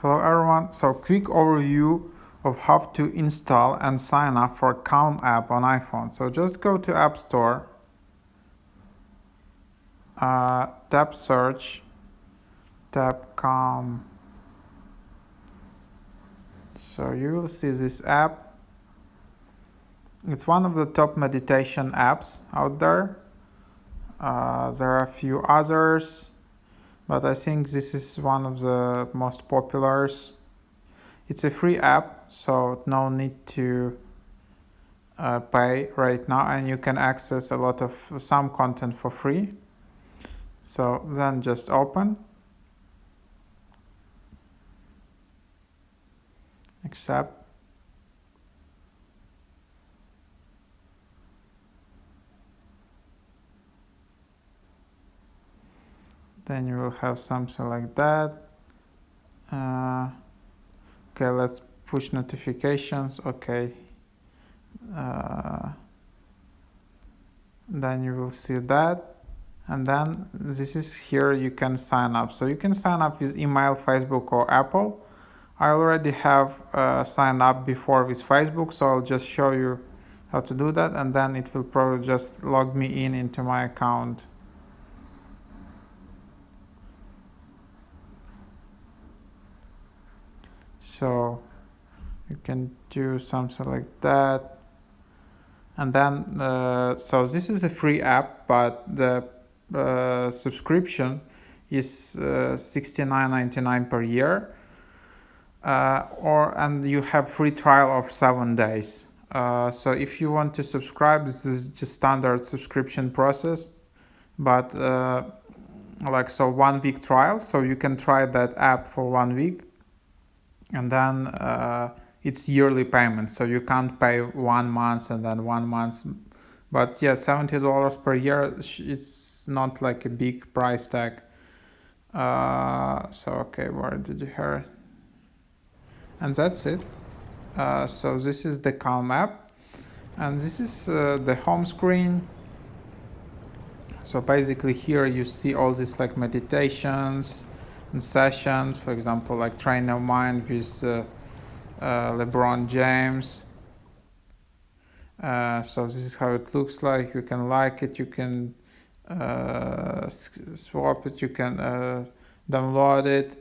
Hello everyone, so quick overview of how to install and sign up for Calm app on iPhone. So just go to App Store, tap search, tap Calm. So you will see this app. It's one of the top meditation apps out there. There are a few others, but I think this is one of the most populars. It's a free app, so no need to pay right now, and you can access a lot of some content for free. So then just open, accept, then you will have something like that. Okay, let's push notifications. Okay, then you will see that, and then this is here you can sign up. So you can sign up with email, Facebook, or Apple. I already have signed up before with Facebook, so I'll just show you how to do that, and then it will probably just log me into my account. So you can do something like that, and then so this is a free app, but the subscription is $69.99 per year, and you have free trial of 7 days. So if you want to subscribe, this is just standard subscription process, but like, so 1 week trial, so you can try that app for 1 week, and then it's yearly payment, so you can't pay 1 month and then 1 month. But yeah, $70 per year, it's not like a big price tag. So okay, where did you hear it? And that's it. So this is the Calm app, and this is the home screen. So basically here you see all these like meditations and sessions, for example, like Train Your Mind with LeBron James. So this is how it looks like. You can like it, you can swap it, you can download it.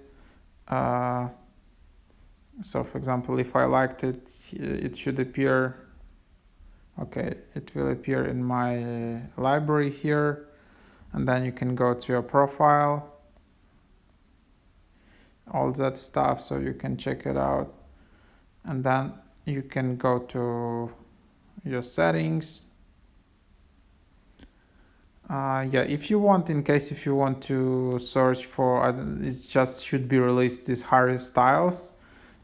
So for example, if I liked it, it should appear. Okay, it will appear in my library here, and then you can go to your profile, all that stuff, so you can check it out, and then you can go to your settings. Yeah, if you want, in case if you want to search for, it just should be released this Harry Styles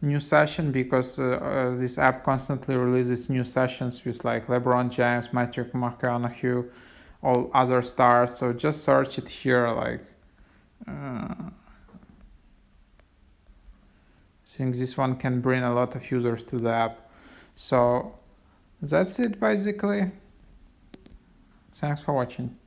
new session, because this app constantly releases new sessions with like LeBron James, Matthew McConaughey, all other stars. So just search it here, like I think this one can bring a lot of users to the app. So that's it basically. Thanks for watching.